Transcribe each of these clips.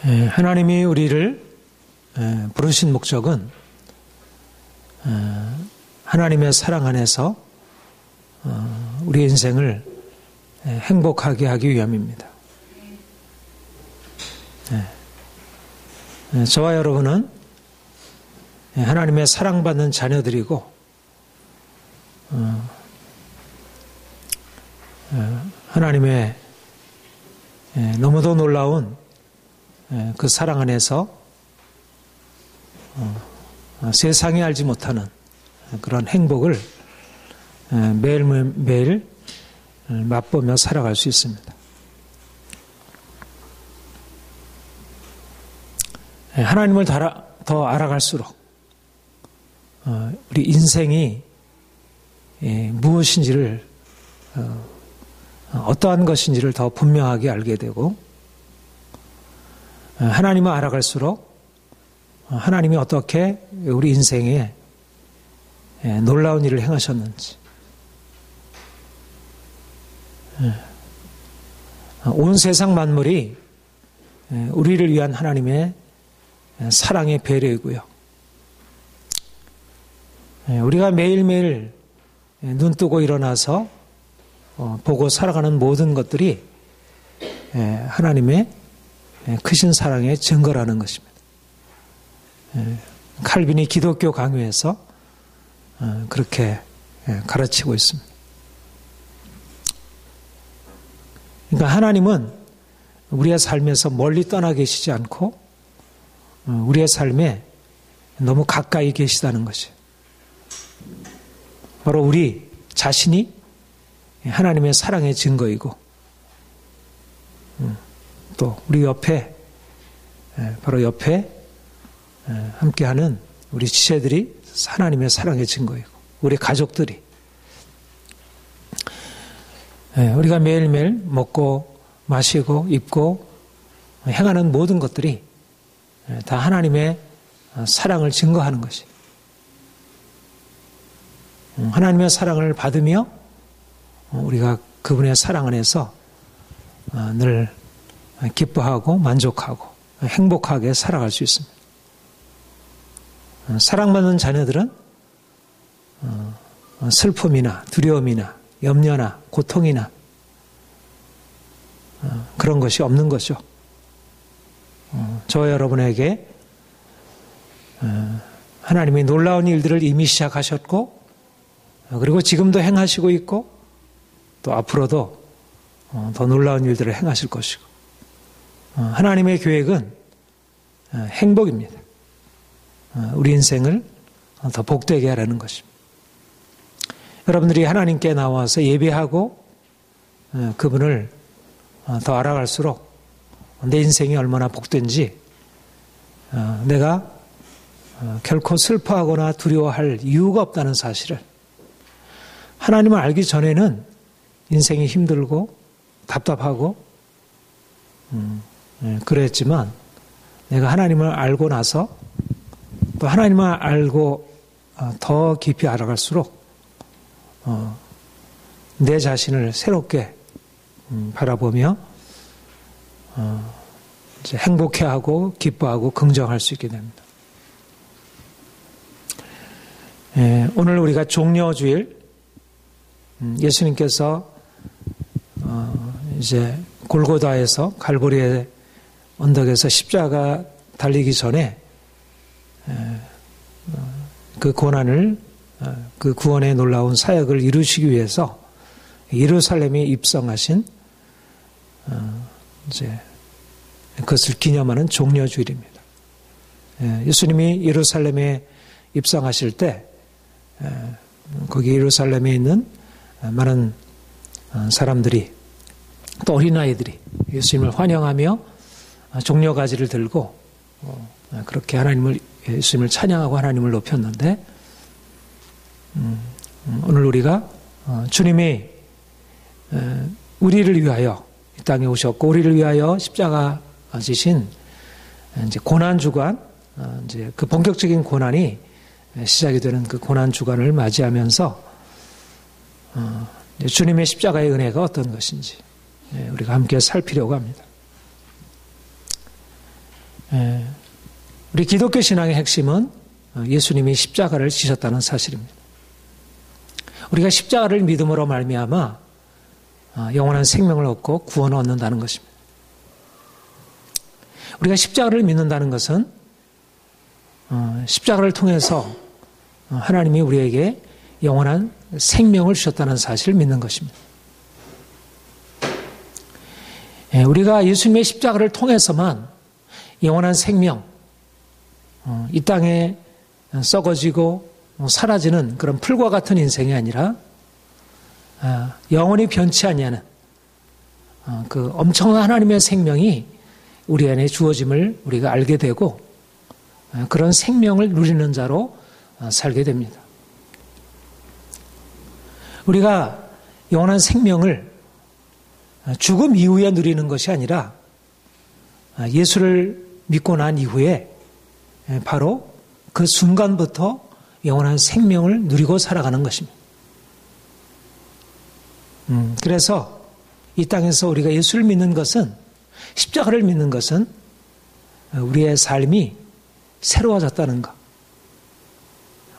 하나님이 우리를 부르신 목적은 하나님의 사랑 안에서 우리 인생을 행복하게 하기 위함입니다. 저와 여러분은 하나님의 사랑받는 자녀들이고 하나님의 너무도 놀라운 그 사랑 안에서 세상이 알지 못하는 그런 행복을 매일매일 맛보며 살아갈 수 있습니다. 하나님을 더 알아갈수록 우리 인생이 무엇인지를 어떠한 것인지를 더 분명하게 알게 되고 하나님을 알아갈수록 하나님이 어떻게 우리 인생에 놀라운 일을 행하셨는지 온 세상 만물이 우리를 위한 하나님의 사랑의 배려이고요. 우리가 매일매일 눈 뜨고 일어나서 보고 살아가는 모든 것들이 하나님의 크신 사랑의 증거라는 것입니다. 칼빈이 기독교 강요에서 그렇게 가르치고 있습니다. 그러니까 하나님은 우리의 삶에서 멀리 떠나 계시지 않고 우리의 삶에 너무 가까이 계시다는 것이에요. 바로 우리 자신이 하나님의 사랑의 증거이고 또 우리 옆에 바로 옆에 함께하는 우리 지체들이 하나님의 사랑의 증거이고 우리 가족들이 우리가 매일매일 먹고 마시고 입고 행하는 모든 것들이 다 하나님의 사랑을 증거하는 것이 하나님의 사랑을 받으며 우리가 그분의 사랑 안에서 늘 기뻐하고 만족하고 행복하게 살아갈 수 있습니다. 사랑받는 자녀들은 슬픔이나 두려움이나 염려나 고통이나 그런 것이 없는 거죠. 저와 여러분에게 하나님이 놀라운 일들을 이미 시작하셨고 그리고 지금도 행하시고 있고 또 앞으로도 더 놀라운 일들을 행하실 것이고 하나님의 계획은 행복입니다. 우리 인생을 더 복되게 하라는 것입니다. 여러분들이 하나님께 나와서 예배하고 그분을 더 알아갈수록 내 인생이 얼마나 복된지 내가 결코 슬퍼하거나 두려워할 이유가 없다는 사실을 하나님을 알기 전에는 인생이 힘들고 답답하고 그랬지만 내가 하나님을 알고 나서 또 하나님을 알고 더 깊이 알아갈수록 내 자신을 새롭게 바라보며 이제 행복해하고 기뻐하고 긍정할 수 있게 됩니다. 오늘 우리가 종려주일 예수님께서 이제 골고다에서 갈보리의 언덕에서 십자가 달리기 전에 그 고난을 그 구원의 놀라운 사역을 이루시기 위해서 예루살렘에 입성하신 이제 그것을 기념하는 종려주일입니다. 예수님이 예루살렘에 입성하실 때 거기 예루살렘에 있는 많은 사람들이 또 어린아이들이 예수님을 환영하며 종려가지를 들고 그렇게 예수님을 찬양하고 하나님을 높였는데 오늘 우리가 주님이 우리를 위하여 이 땅에 오셨고 우리를 위하여 십자가 지신 이제 고난 주간 이제 그 본격적인 고난이 시작이 되는 그 고난 주간을 맞이하면서 주님의 십자가의 은혜가 어떤 것인지 우리가 함께 살피려고 합니다. 우리 기독교 신앙의 핵심은 예수님이 십자가를 지셨다는 사실입니다. 우리가 십자가를 믿음으로 말미암아 영원한 생명을 얻고 구원을 얻는다는 것입니다. 우리가 십자가를 믿는다는 것은 십자가를 통해서 하나님이 우리에게 영원한 생명을 주셨다는 사실을 믿는 것입니다. 우리가 예수님의 십자가를 통해서만 영원한 생명, 이 땅에 썩어지고 사라지는 그런 풀과 같은 인생이 아니라 영원히 변치 아니하는 그 엄청난 하나님의 생명이 우리 안에 주어짐을 우리가 알게 되고 그런 생명을 누리는 자로 살게 됩니다. 우리가 영원한 생명을 죽음 이후에 누리는 것이 아니라 예수를 믿고 난 이후에 바로 그 순간부터 영원한 생명을 누리고 살아가는 것입니다. 그래서 이 땅에서 우리가 예수를 믿는 것은, 십자가를 믿는 것은 우리의 삶이 새로워졌다는 것.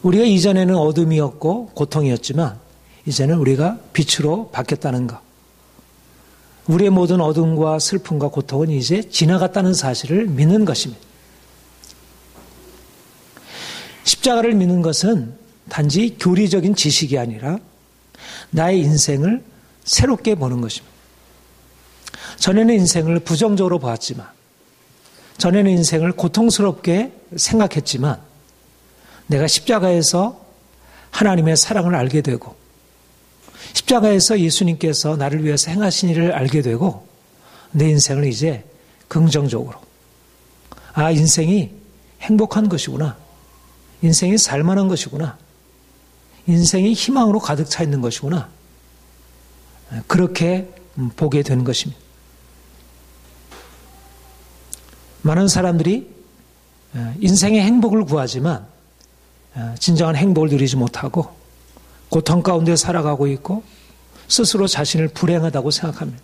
우리가 이전에는 어둠이었고 고통이었지만 이제는 우리가 빛으로 바뀌었다는 것. 우리의 모든 어둠과 슬픔과 고통은 이제 지나갔다는 사실을 믿는 것입니다. 십자가를 믿는 것은 단지 교리적인 지식이 아니라 나의 인생을 새롭게 보는 것입니다. 전에는 인생을 부정적으로 보았지만, 전에는 인생을 고통스럽게 생각했지만, 내가 십자가에서 하나님의 사랑을 알게 되고, 십자가에서 예수님께서 나를 위해서 행하신 일을 알게 되고, 내 인생을 이제 긍정적으로, 인생이 행복한 것이구나, 인생이 살만한 것이구나, 인생이 희망으로 가득 차 있는 것이구나, 그렇게 보게 되는 것입니다. 많은 사람들이 인생의 행복을 구하지만 진정한 행복을 누리지 못하고 고통 가운데 살아가고 있고 스스로 자신을 불행하다고 생각합니다.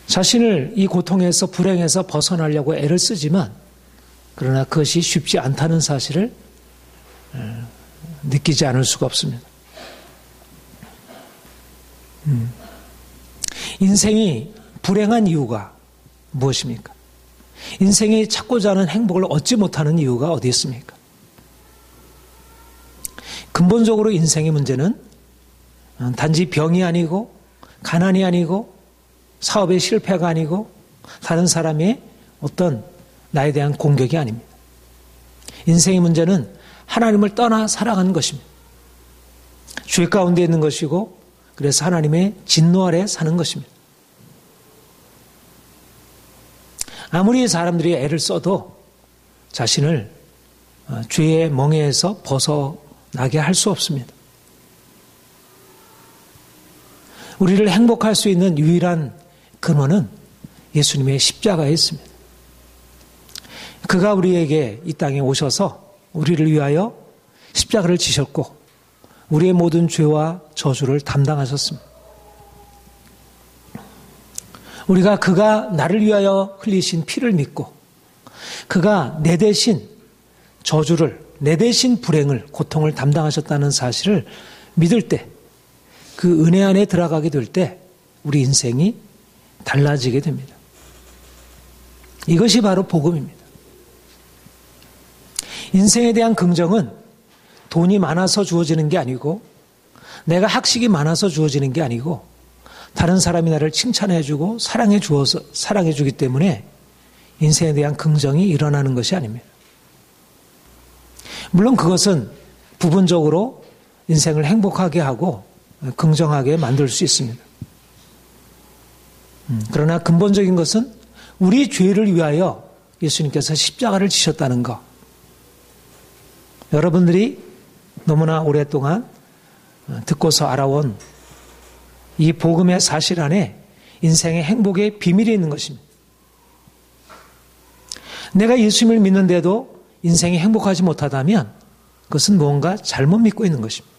자신을 이 고통에서, 불행에서 벗어나려고 애를 쓰지만, 그러나 그것이 쉽지 않다는 사실을 느끼지 않을 수가 없습니다. 인생이 불행한 이유가 무엇입니까? 인생이 찾고자 하는 행복을 얻지 못하는 이유가 어디 있습니까? 근본적으로 인생의 문제는 단지 병이 아니고, 가난이 아니고, 사업의 실패가 아니고, 다른 사람의 어떤 나에 대한 공격이 아닙니다. 인생의 문제는 하나님을 떠나 살아가는 것입니다. 죄 가운데 있는 것이고, 그래서 하나님의 진노 아래 사는 것입니다. 아무리 사람들이 애를 써도 자신을 죄의 멍에에서 벗어나게 할 수 없습니다. 우리를 행복할 수 있는 유일한 근원은 예수님의 십자가에 있습니다. 그가 우리에게 이 땅에 오셔서 우리를 위하여 십자가를 지셨고 우리의 모든 죄와 저주를 담당하셨습니다. 우리가 그가 나를 위하여 흘리신 피를 믿고 그가 내 대신 저주를, 내 대신 불행을, 고통을 담당하셨다는 사실을 믿을 때, 그 은혜 안에 들어가게 될 때 우리 인생이 달라지게 됩니다. 이것이 바로 복음입니다. 인생에 대한 긍정은 돈이 많아서 주어지는 게 아니고, 내가 학식이 많아서 주어지는 게 아니고, 다른 사람이 나를 칭찬해주고 사랑해주기 때문에 인생에 대한 긍정이 일어나는 것이 아닙니다. 물론 그것은 부분적으로 인생을 행복하게 하고 긍정하게 만들 수 있습니다. 그러나 근본적인 것은 우리 죄를 위하여 예수님께서 십자가를 지셨다는 것. 여러분들이 너무나 오랫동안 듣고서 알아온 이 복음의 사실 안에 인생의 행복의 비밀이 있는 것입니다. 내가 예수님을 믿는데도 인생이 행복하지 못하다면 그것은 무언가 잘못 믿고 있는 것입니다.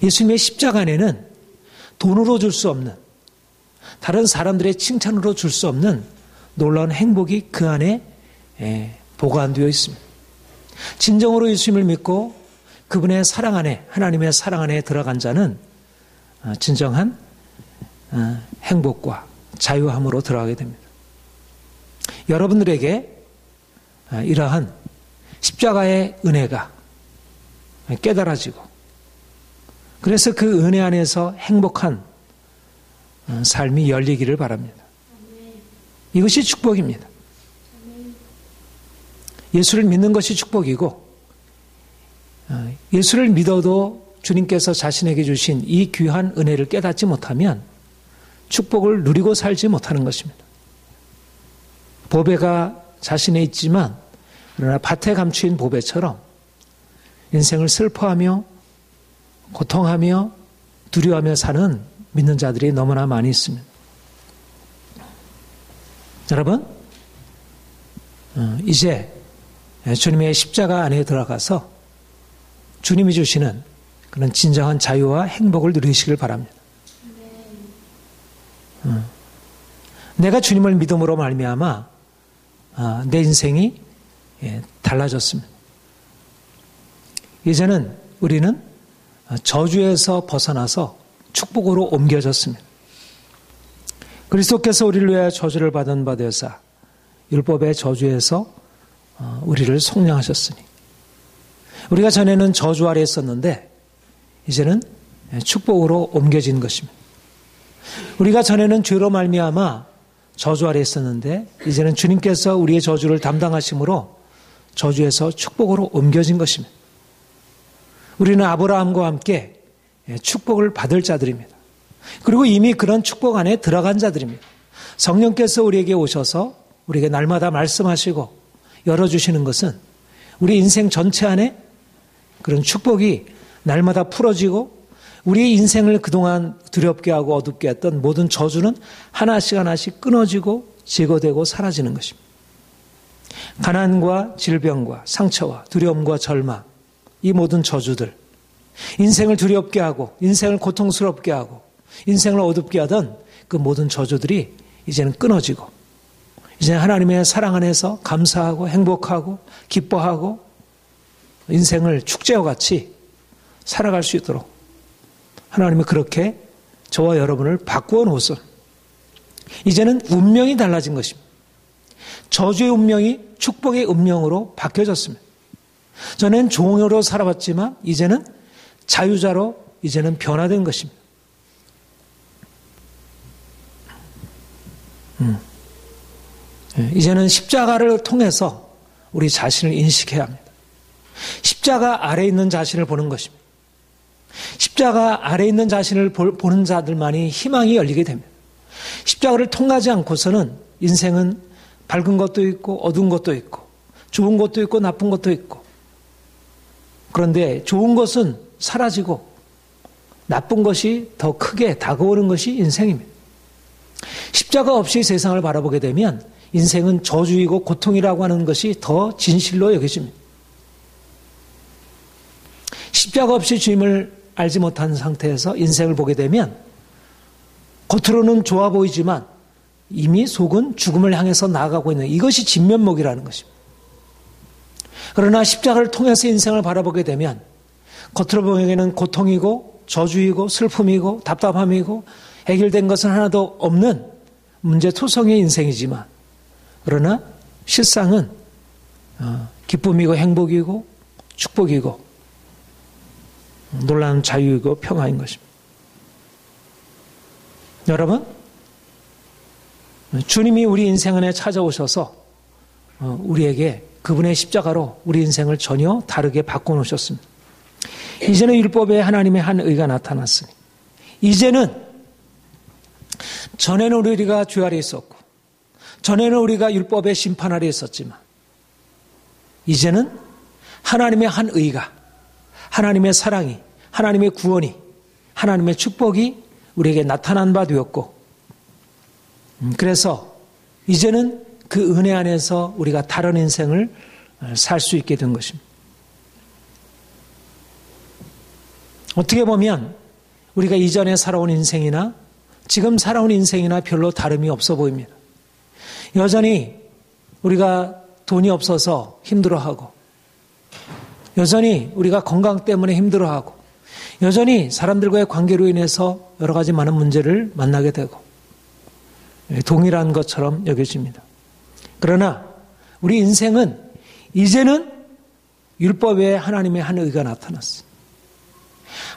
예수님의 십자가 안에는 돈으로 줄 수 없는, 다른 사람들의 칭찬으로 줄 수 없는 놀라운 행복이 그 안에 보관되어 있습니다. 진정으로 예수님을 믿고 그분의 사랑 안에, 하나님의 사랑 안에 들어간 자는 진정한 행복과 자유함으로 들어가게 됩니다. 여러분들에게 이러한 십자가의 은혜가 깨달아지고, 그래서 그 은혜 안에서 행복한 삶이 열리기를 바랍니다. 이것이 축복입니다. 예수를 믿는 것이 축복이고, 예수를 믿어도 주님께서 자신에게 주신 이 귀한 은혜를 깨닫지 못하면 축복을 누리고 살지 못하는 것입니다. 보배가 자신에 있지만 그러나 밭에 감추인 보배처럼 인생을 슬퍼하며 고통하며 두려워하며 사는 믿는 자들이 너무나 많이 있습니다. 여러분, 이제 주님의 십자가 안에 들어가서 주님이 주시는 그런 진정한 자유와 행복을 누리시길 바랍니다. 내가 주님을 믿음으로 말미암아 내 인생이 달라졌습니다. 이제는 우리는 저주에서 벗어나서 축복으로 옮겨졌습니다. 그리스도께서 우리를 위하여 저주를 받은 바 되사 율법의 저주에서 우리를 속량하셨으니, 우리가 전에는 저주 아래 있었는데 이제는 축복으로 옮겨진 것입니다. 우리가 전에는 죄로 말미암아 저주 아래 있었는데 이제는 주님께서 우리의 저주를 담당하심으로 저주에서 축복으로 옮겨진 것입니다. 우리는 아브라함과 함께 축복을 받을 자들입니다. 그리고 이미 그런 축복 안에 들어간 자들입니다. 성령께서 우리에게 오셔서 우리에게 날마다 말씀하시고 열어주시는 것은 우리 인생 전체 안에 그런 축복이 날마다 풀어지고, 우리의 인생을 그동안 두렵게 하고 어둡게 했던 모든 저주는 하나씩 하나씩 끊어지고 제거되고 사라지는 것입니다. 가난과 질병과 상처와 두려움과 절망, 이 모든 저주들, 인생을 두렵게 하고 인생을 고통스럽게 하고 인생을 어둡게 하던 그 모든 저주들이 이제는 끊어지고, 이제 하나님의 사랑 안에서 감사하고 행복하고 기뻐하고 인생을 축제와 같이 살아갈 수 있도록 하나님이 그렇게 저와 여러분을 바꾸어 놓으소. 이제는 운명이 달라진 것입니다. 저주의 운명이 축복의 운명으로 바뀌어졌습니다. 전엔 종으로 살아왔지만 이제는 자유자로 이제는 변화된 것입니다. 이제는 십자가를 통해서 우리 자신을 인식해야 합니다. 십자가 아래에 있는 자신을 보는 것입니다. 십자가 아래에 있는 자신을 보는 자들만이 희망이 열리게 됩니다. 십자가를 통하지 않고서는 인생은 밝은 것도 있고 어두운 것도 있고 좋은 것도 있고 나쁜 것도 있고, 그런데 좋은 것은 사라지고 나쁜 것이 더 크게 다가오는 것이 인생입니다. 십자가 없이 세상을 바라보게 되면 인생은 저주이고 고통이라고 하는 것이 더 진실로 여겨집니다. 십자가 없이 주님을 알지 못한 상태에서 인생을 보게 되면 겉으로는 좋아 보이지만 이미 속은 죽음을 향해서 나아가고 있는, 이것이 진면목이라는 것입니다. 그러나 십자가를 통해서 인생을 바라보게 되면 겉으로 보기에는 고통이고 저주이고 슬픔이고 답답함이고 해결된 것은 하나도 없는 문제투성이의 인생이지만, 그러나 실상은 기쁨이고 행복이고 축복이고 놀라운 자유이고 평화인 것입니다. 여러분, 주님이 우리 인생 안에 찾아오셔서 우리에게 그분의 십자가로 우리 인생을 전혀 다르게 바꿔놓으셨습니다. 이제는 율법에 하나님의 한 의가 나타났으니, 이제는 전에는 우리가 죄 아래 있었고 전에는 우리가 율법의 심판 아래 있었지만 이제는 하나님의 한 의가, 하나님의 사랑이, 하나님의 구원이, 하나님의 축복이 우리에게 나타난 바 되었고, 그래서 이제는 그 은혜 안에서 우리가 다른 인생을 살 수 있게 된 것입니다. 어떻게 보면 우리가 이전에 살아온 인생이나 지금 살아온 인생이나 별로 다름이 없어 보입니다. 여전히 우리가 돈이 없어서 힘들어하고, 여전히 우리가 건강 때문에 힘들어하고, 여전히 사람들과의 관계로 인해서 여러 가지 많은 문제를 만나게 되고, 동일한 것처럼 여겨집니다. 그러나 우리 인생은 이제는 율법 외에 하나님의 한 의가 나타났어요.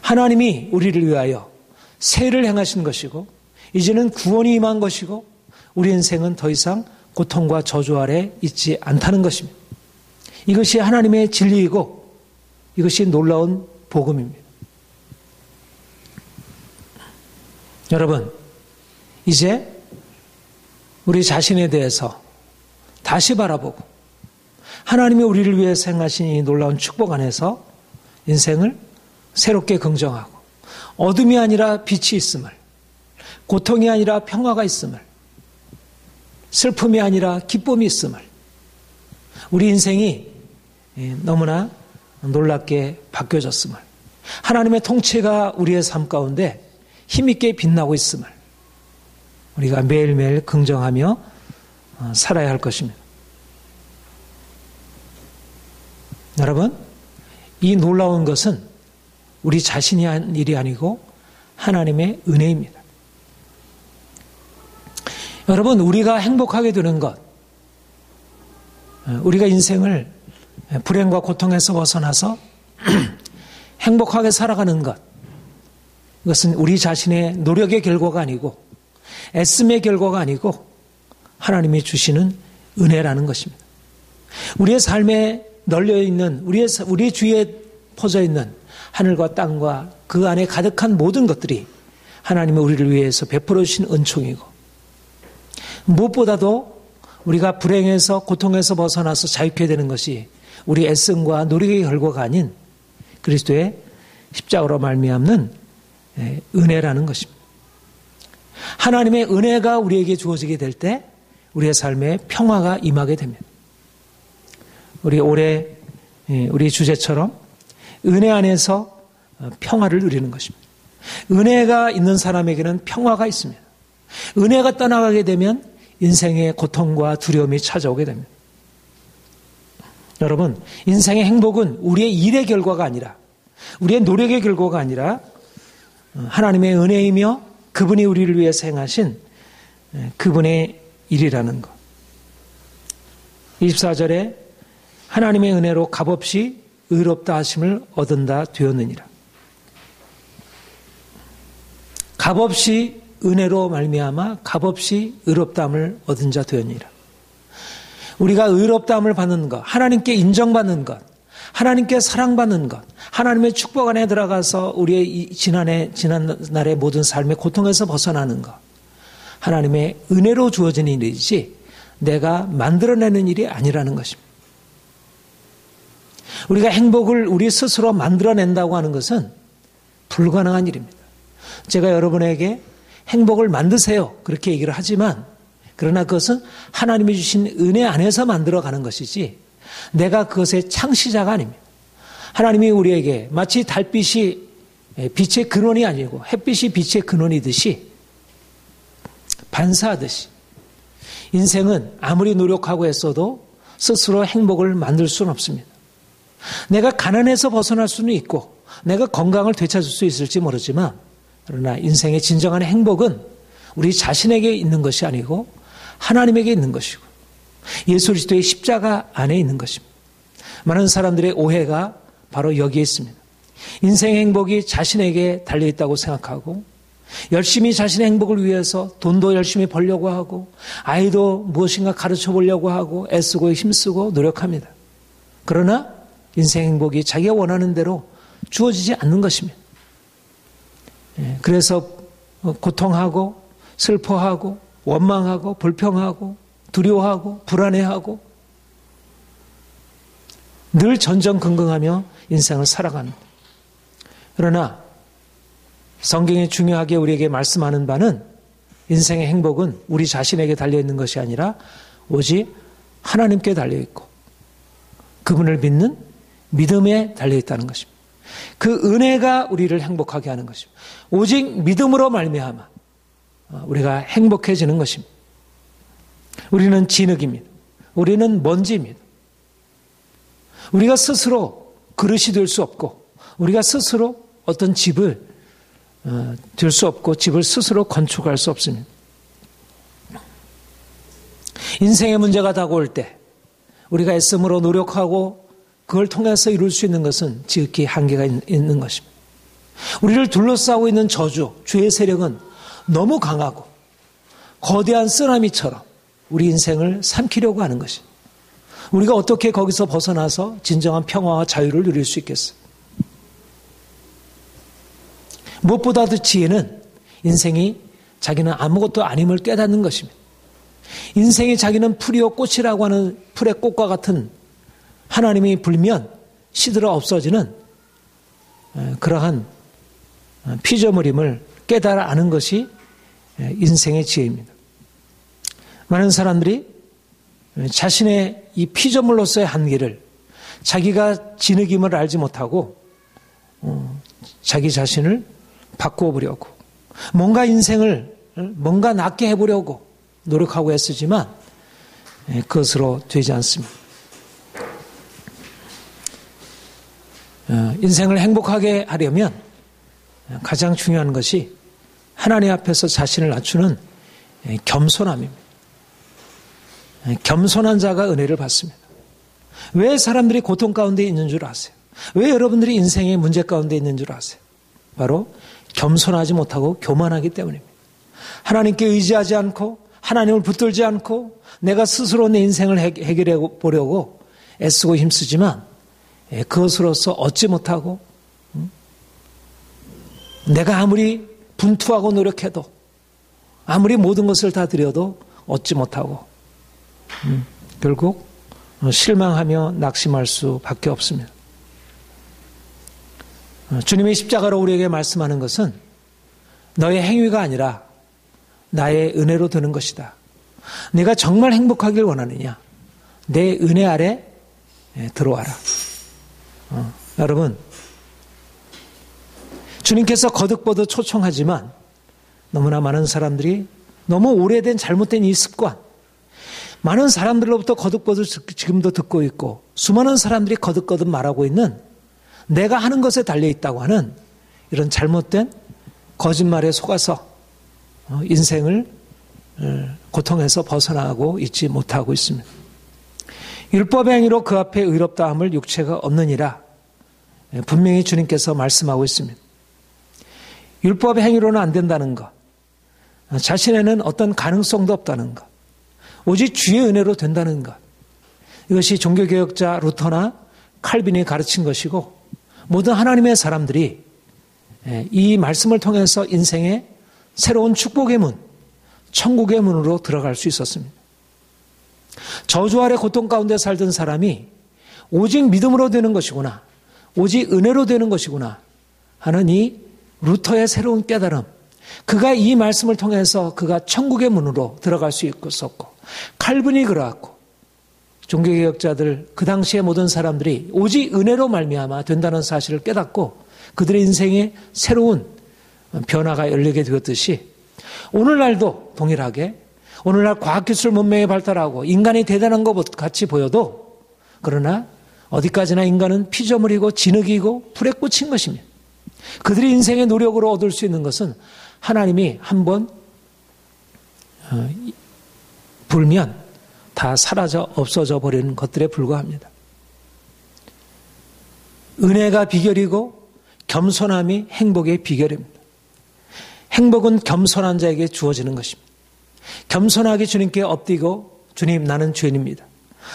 하나님이 우리를 위하여 세를 행하신 것이고, 이제는 구원이 임한 것이고, 우리 인생은 더 이상 고통과 저주 아래 있지 않다는 것입니다. 이것이 하나님의 진리이고, 이것이 놀라운 복음입니다. 여러분, 이제 우리 자신에 대해서 다시 바라보고 하나님이 우리를 위해서 행하신 이 놀라운 축복 안에서 인생을 새롭게 긍정하고, 어둠이 아니라 빛이 있음을, 고통이 아니라 평화가 있음을, 슬픔이 아니라 기쁨이 있음을, 우리 인생이 너무나 놀랍게 바뀌어졌음을, 하나님의 통치가 우리의 삶 가운데 힘있게 빛나고 있음을 우리가 매일매일 긍정하며 살아야 할 것입니다. 여러분, 이 놀라운 것은 우리 자신이 한 일이 아니고 하나님의 은혜입니다. 여러분, 우리가 행복하게 되는 것, 우리가 인생을 불행과 고통에서 벗어나서 행복하게 살아가는 것, 이것은 우리 자신의 노력의 결과가 아니고 애씀의 결과가 아니고 하나님이 주시는 은혜라는 것입니다. 우리의 삶에 널려있는, 우리 주위에 퍼져있는 하늘과 땅과 그 안에 가득한 모든 것들이 하나님이 우리를 위해서 베풀어 주신 은총이고, 무엇보다도 우리가 불행에서 고통에서 벗어나서 자유케 되는 것이 우리 애씀과 노력의 결과가 아닌 그리스도의 십자가로 말미암는 은혜라는 것입니다. 하나님의 은혜가 우리에게 주어지게 될 때 우리의 삶에 평화가 임하게 됩니다. 우리 올해 우리 주제처럼 은혜 안에서 평화를 누리는 것입니다. 은혜가 있는 사람에게는 평화가 있습니다. 은혜가 떠나가게 되면 인생의 고통과 두려움이 찾아오게 됩니다. 여러분, 인생의 행복은 우리의 일의 결과가 아니라, 우리의 노력의 결과가 아니라 하나님의 은혜이며 그분이 우리를 위해서 행하신 그분의 일이라는 것. 24절에 하나님의 은혜로 값없이 의롭다 하심을 얻은다 되었느니라. 값없이 은혜로 말미암아 값없이 의롭다함을 얻은 자 되었느니라. 우리가 의롭다함을 받는 것, 하나님께 인정받는 것, 하나님께 사랑받는 것, 하나님의 축복 안에 들어가서 우리의 지난날의 모든 삶의 고통에서 벗어나는 것, 하나님의 은혜로 주어진 일이지 내가 만들어내는 일이 아니라는 것입니다. 우리가 행복을 우리 스스로 만들어낸다고 하는 것은 불가능한 일입니다. 제가 여러분에게 행복을 만드세요 그렇게 얘기를 하지만, 그러나 그것은 하나님이 주신 은혜 안에서 만들어가는 것이지 내가 그것의 창시자가 아닙니다. 하나님이 우리에게 마치 달빛이 빛의 근원이 아니고 햇빛이 빛의 근원이듯이 반사하듯이 인생은 아무리 노력하고 애써도 스스로 행복을 만들 수는 없습니다. 내가 가난해서 벗어날 수는 있고 내가 건강을 되찾을 수 있을지 모르지만, 그러나 인생의 진정한 행복은 우리 자신에게 있는 것이 아니고 하나님에게 있는 것이고 예수 그리스도의 십자가 안에 있는 것입니다. 많은 사람들의 오해가 바로 여기에 있습니다. 인생의 행복이 자신에게 달려있다고 생각하고 열심히 자신의 행복을 위해서 돈도 열심히 벌려고 하고 아이도 무엇인가 가르쳐 보려고 하고 애쓰고 힘쓰고 노력합니다. 그러나 인생 행복이 자기가 원하는 대로 주어지지 않는 것입니다. 그래서 고통하고 슬퍼하고 원망하고 불평하고 두려워하고 불안해하고 늘 전전긍긍하며 인생을 살아갑니다. 그러나 성경이 중요하게 우리에게 말씀하는 바는 인생의 행복은 우리 자신에게 달려있는 것이 아니라 오직 하나님께 달려있고 그분을 믿는 믿음에 달려있다는 것입니다. 그 은혜가 우리를 행복하게 하는 것입니다. 오직 믿음으로 말미암아 우리가 행복해지는 것입니다. 우리는 진흙입니다. 우리는 먼지입니다. 우리가 스스로 그릇이 될 수 없고 우리가 스스로 어떤 집을 될 수 없고 집을 스스로 건축할 수 없습니다. 인생의 문제가 다가올 때 우리가 애씀으로 노력하고 그걸 통해서 이룰 수 있는 것은 지극히 한계가 있는 것입니다. 우리를 둘러싸고 있는 저주, 죄의 세력은 너무 강하고 거대한 쓰나미처럼 우리 인생을 삼키려고 하는 것입니다. 우리가 어떻게 거기서 벗어나서 진정한 평화와 자유를 누릴 수 있겠어요? 무엇보다도 지혜는 인생이 자기는 아무것도 아님을 깨닫는 것입니다. 인생이 자기는 풀이요 꽃이라고 하는 풀의 꽃과 같은 하나님이 불면 시들어 없어지는 그러한 피조물임을 깨달아 아는 것이 인생의 지혜입니다. 많은 사람들이 자신의 이 피조물로서의 한계를 자기가 진흙임을 알지 못하고 자기 자신을 바꾸어 보려고 뭔가 인생을 뭔가 낫게 해보려고 노력하고 애쓰지만 그것으로 되지 않습니다. 인생을 행복하게 하려면 가장 중요한 것이 하나님 앞에서 자신을 낮추는 겸손함입니다. 겸손한 자가 은혜를 받습니다. 왜 사람들이 고통 가운데 있는 줄 아세요? 왜 여러분들이 인생의 문제 가운데 있는 줄 아세요? 바로 겸손하지 못하고 교만하기 때문입니다. 하나님께 의지하지 않고 하나님을 붙들지 않고 내가 스스로 내 인생을 해결해 보려고 애쓰고 힘쓰지만 그것으로서 얻지 못하고 내가 아무리 분투하고 노력해도 아무리 모든 것을 다 드려도 얻지 못하고 결국 실망하며 낙심할 수밖에 없습니다. 주님의 십자가로 우리에게 말씀하는 것은 너의 행위가 아니라 나의 은혜로 되는 것이다. 내가 정말 행복하길 원하느냐? 내 은혜 아래 들어와라. 여러분, 주님께서 거듭거듭 초청하지만 너무나 많은 사람들이 너무 오래된 잘못된 이 습관, 많은 사람들로부터 거듭거듭 지금도 듣고 있고 수많은 사람들이 거듭거듭 말하고 있는 내가 하는 것에 달려있다고 하는 이런 잘못된 거짓말에 속아서 인생을 고통에서 벗어나고 있지 못하고 있습니다. 율법의 행위로 그 앞에 의롭다함을 육체가 없느니라 분명히 주님께서 말씀하고 있습니다. 율법의 행위로는 안 된다는 것, 자신에는 어떤 가능성도 없다는 것, 오직 주의 은혜로 된다는 것, 이것이 종교개혁자 루터나 칼빈이 가르친 것이고 모든 하나님의 사람들이 이 말씀을 통해서 인생의 새로운 축복의 문, 천국의 문으로 들어갈 수 있었습니다. 저주 아래 고통 가운데 살던 사람이 오직 믿음으로 되는 것이구나, 오직 은혜로 되는 것이구나 하는 이 루터의 새로운 깨달음, 그가 이 말씀을 통해서 그가 천국의 문으로 들어갈 수 있었고, 칼빈이 그러했고 종교개혁자들 그 당시의 모든 사람들이 오직 은혜로 말미암아 된다는 사실을 깨닫고 그들의 인생에 새로운 변화가 열리게 되었듯이 오늘날도 동일하게 오늘날 과학기술 문명이 발달하고 인간이 대단한 것 같이 보여도 그러나 어디까지나 인간은 피조물이고 진흙이고 풀에 꽂힌 것입니다. 그들이 인생의 노력으로 얻을 수 있는 것은 하나님이 한번 불면 다 사라져 없어져 버리는 것들에 불과합니다. 은혜가 비결이고 겸손함이 행복의 비결입니다. 행복은 겸손한 자에게 주어지는 것입니다. 겸손하게 주님께 엎드리고 주님, 나는 죄인입니다.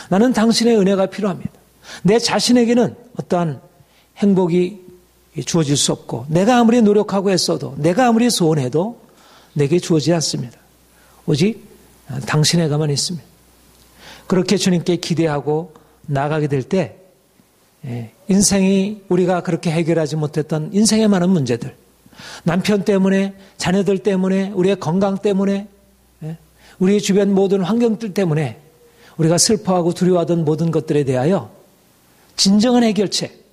나는 당신의 은혜가 필요합니다. 내 자신에게는 어떠한 행복이 주어질 수 없고 내가 아무리 노력하고 애써도 내가 아무리 소원해도 내게 주어지지 않습니다. 오직 당신에게만 있습니다. 그렇게 주님께 기대하고 나아가게 될 때 인생이 우리가 그렇게 해결하지 못했던 인생의 많은 문제들, 남편 때문에, 자녀들 때문에, 우리의 건강 때문에, 우리 주변 모든 환경들 때문에 우리가 슬퍼하고 두려워하던 모든 것들에 대하여 진정한 해결책,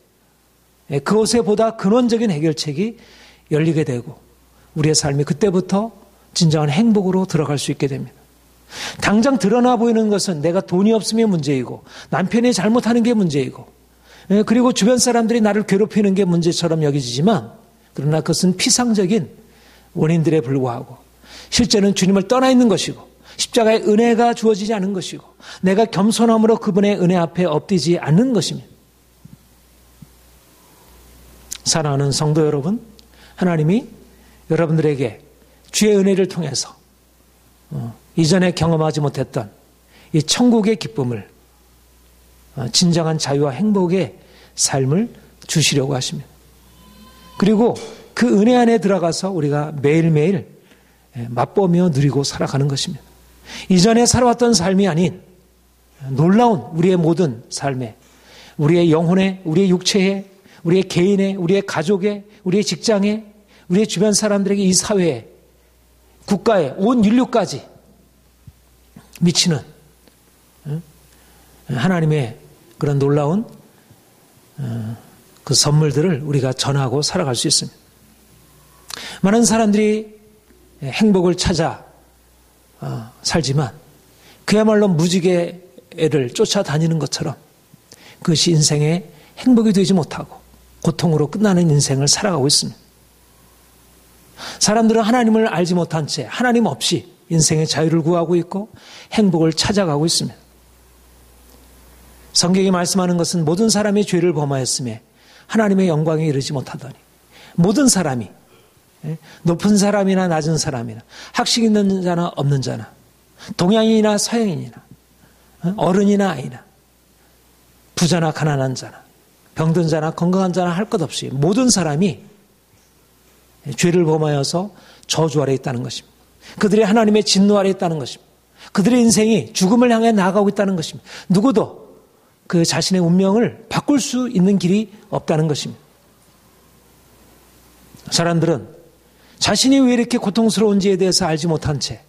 그것에 보다 근원적인 해결책이 열리게 되고 우리의 삶이 그때부터 진정한 행복으로 들어갈 수 있게 됩니다. 당장 드러나 보이는 것은 내가 돈이 없으면 문제이고 남편이 잘못하는 게 문제이고 그리고 주변 사람들이 나를 괴롭히는 게 문제처럼 여겨지지만 그러나 그것은 피상적인 원인들에 불과하고 실제는 주님을 떠나 있는 것이고 십자가의 은혜가 주어지지 않은 것이고 내가 겸손함으로 그분의 은혜 앞에 엎드리지 않는 것입니다. 사랑하는 성도 여러분, 하나님이 여러분들에게 주의 은혜를 통해서 이전에 경험하지 못했던 이 천국의 기쁨을 진정한 자유와 행복의 삶을 주시려고 하십니다. 그리고 그 은혜 안에 들어가서 우리가 매일매일 맛보며 누리고 살아가는 것입니다. 이전에 살아왔던 삶이 아닌 놀라운 우리의 모든 삶에 우리의 영혼에 우리의 육체에 우리의 개인에 우리의 가족에 우리의 직장에 우리의 주변 사람들에게 이 사회에 국가에 온 인류까지 미치는 하나님의 그런 놀라운 그 선물들을 우리가 전하고 살아갈 수 있습니다. 많은 사람들이 행복을 찾아 살지만 그야말로 무지개를 쫓아다니는 것처럼 그것이 인생의 행복이 되지 못하고 고통으로 끝나는 인생을 살아가고 있습니다. 사람들은 하나님을 알지 못한 채 하나님 없이 인생의 자유를 구하고 있고 행복을 찾아가고 있습니다. 성경이 말씀하는 것은 모든 사람이 죄를 범하였음에 하나님의 영광에 이르지 못하더니 모든 사람이 높은 사람이나 낮은 사람이나 학식 있는 자나 없는 자나 동양인이나 서양인이나 어른이나 아이나 부자나 가난한 자나 병든 자나 건강한 자나 할 것 없이 모든 사람이 죄를 범하여서 저주 아래 있다는 것입니다. 그들이 하나님의 진노 아래 있다는 것입니다. 그들의 인생이 죽음을 향해 나아가고 있다는 것입니다. 누구도 그 자신의 운명을 바꿀 수 있는 길이 없다는 것입니다. 사람들은 자신이 왜 이렇게 고통스러운지에 대해서 알지 못한 채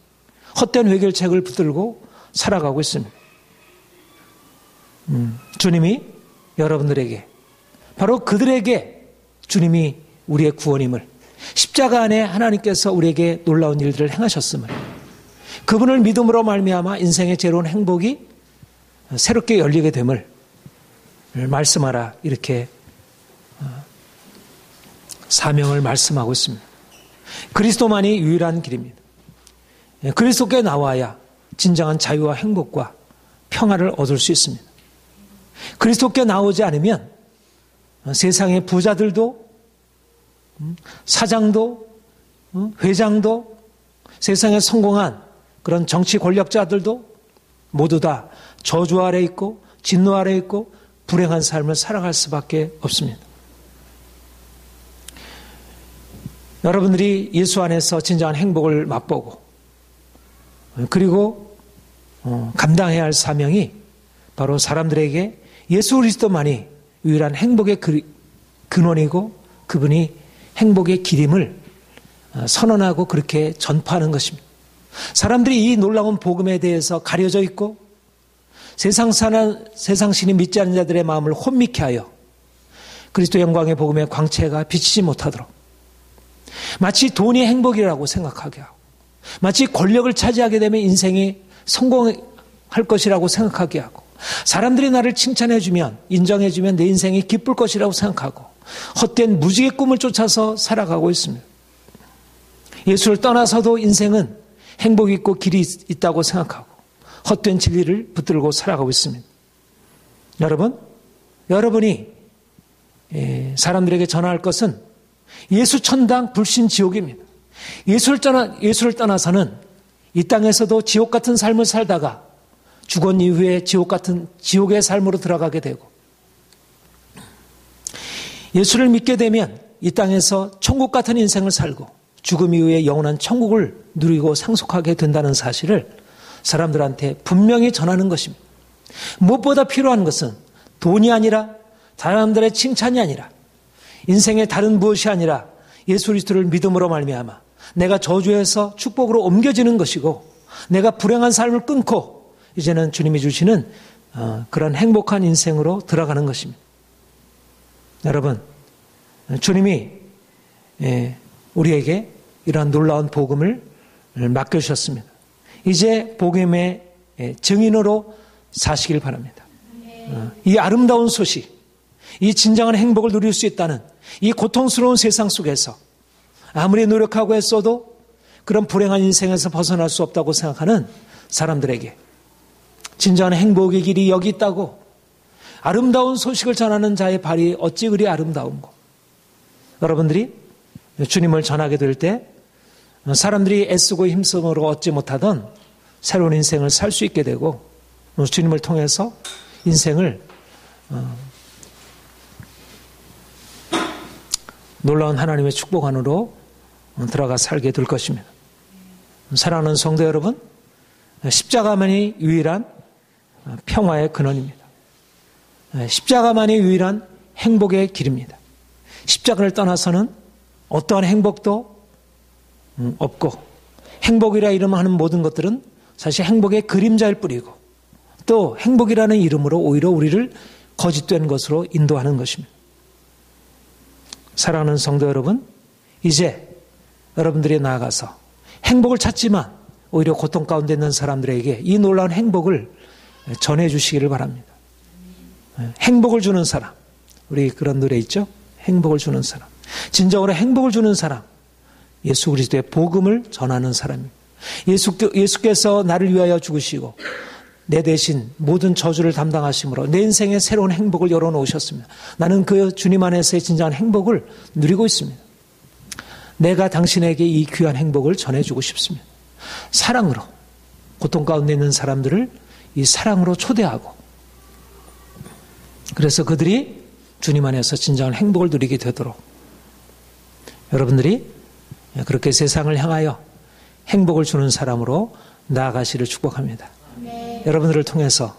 헛된 해결책을 붙들고 살아가고 있습니다. 주님이 여러분들에게 바로 그들에게 주님이 우리의 구원임을 십자가 안에 하나님께서 우리에게 놀라운 일들을 행하셨음을 그분을 믿음으로 말미암아 인생의 새로운 행복이 새롭게 열리게 됨을 말씀하라 이렇게 사명을 말씀하고 있습니다. 그리스도만이 유일한 길입니다. 그리스도께 나와야 진정한 자유와 행복과 평화를 얻을 수 있습니다. 그리스도께 나오지 않으면 세상의 부자들도 사장도 회장도 세상에 성공한 그런 정치 권력자들도 모두 다 저주 아래 있고 진노 아래 있고 불행한 삶을 살아갈 수밖에 없습니다. 여러분들이 예수 안에서 진정한 행복을 맛보고 그리고 감당해야 할 사명이 바로 사람들에게 예수 그리스도만이 유일한 행복의 근원이고 그분이 행복의 길임을 선언하고 그렇게 전파하는 것입니다. 사람들이 이 놀라운 복음에 대해서 가려져 있고 세상 신이 믿지 않는 자들의 마음을 혼미케 하여 그리스도 영광의 복음의 광채가 비치지 못하도록 마치 돈이 행복이라고 생각하게 하고 마치 권력을 차지하게 되면 인생이 성공할 것이라고 생각하게 하고 사람들이 나를 칭찬해주면 인정해주면 내 인생이 기쁠 것이라고 생각하고 헛된 무지개 꿈을 쫓아서 살아가고 있습니다. 예수를 떠나서도 인생은 행복이 있고 길이 있다고 생각하고 헛된 진리를 붙들고 살아가고 있습니다. 여러분이 사람들에게 전할 것은 예수 천당 불신 지옥입니다. 예수를 떠나서는 이 땅에서도 지옥 같은 삶을 살다가 죽은 이후에 지옥의 삶으로 들어가게 되고 예수를 믿게 되면 이 땅에서 천국 같은 인생을 살고 죽음 이후에 영원한 천국을 누리고 상속하게 된다는 사실을 사람들한테 분명히 전하는 것입니다. 무엇보다 필요한 것은 돈이 아니라 사람들의 칭찬이 아니라 인생의 다른 무엇이 아니라 예수 그리스도를 믿음으로 말미암아 내가 저주에서 축복으로 옮겨지는 것이고 내가 불행한 삶을 끊고 이제는 주님이 주시는 그런 행복한 인생으로 들어가는 것입니다. 여러분, 주님이 우리에게 이러한 놀라운 복음을 맡겨주셨습니다. 이제 복음의 증인으로 사시길 바랍니다. 이 아름다운 소식, 이 진정한 행복을 누릴 수 있다는 이 고통스러운 세상 속에서 아무리 노력하고 했어도 그런 불행한 인생에서 벗어날 수 없다고 생각하는 사람들에게 진정한 행복의 길이 여기 있다고, 아름다운 소식을 전하는 자의 발이 어찌 그리 아름다운고. 여러분들이 주님을 전하게 될 때 사람들이 애쓰고 힘쓰므로 얻지 못하던 새로운 인생을 살 수 있게 되고, 주님을 통해서 인생을 놀라운 하나님의 축복 안으로 들어가 살게 될 것입니다. 사랑하는 성도 여러분, 십자가만이 유일한 평화의 근원입니다. 십자가만이 유일한 행복의 길입니다. 십자가를 떠나서는 어떠한 행복도 없고, 행복이라 이름하는 모든 것들은 사실 행복의 그림자일 뿐이고, 또 행복이라는 이름으로 오히려 우리를 거짓된 것으로 인도하는 것입니다. 사랑하는 성도 여러분, 이제 여러분들이 나아가서 행복을 찾지만 오히려 고통 가운데 있는 사람들에게 이 놀라운 행복을 전해주시기를 바랍니다. 행복을 주는 사람, 우리 그런 노래 있죠? 행복을 주는 사람, 진정으로 행복을 주는 사람, 예수 그리스도의 복음을 전하는 사람입니다. 예수께서 나를 위하여 죽으시고 내 대신 모든 저주를 담당하심으로 내 인생에 새로운 행복을 열어놓으셨습니다. 나는 그 주님 안에서의 진정한 행복을 누리고 있습니다. 내가 당신에게 이 귀한 행복을 전해주고 싶습니다. 사랑으로, 고통 가운데 있는 사람들을 이 사랑으로 초대하고, 그래서 그들이 주님 안에서 진정한 행복을 누리게 되도록 여러분들이 그렇게 세상을 향하여 행복을 주는 사람으로 나아가시를 축복합니다. 네. 여러분들을 통해서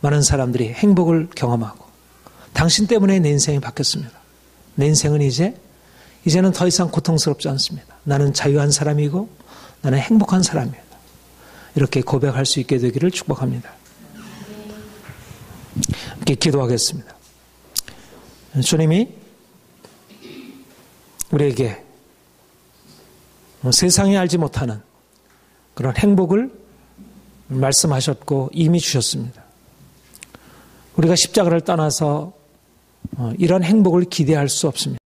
많은 사람들이 행복을 경험하고, 당신 때문에 내 인생이 바뀌었습니다. 내 인생은 이제는 더 이상 고통스럽지 않습니다. 나는 자유한 사람이고 나는 행복한 사람입니다. 이렇게 고백할 수 있게 되기를 축복합니다. 이렇게 기도하겠습니다. 주님이 우리에게 세상이 알지 못하는 그런 행복을 말씀하셨고 이미 주셨습니다. 우리가 십자가를 떠나서 이런 행복을 기대할 수 없습니다.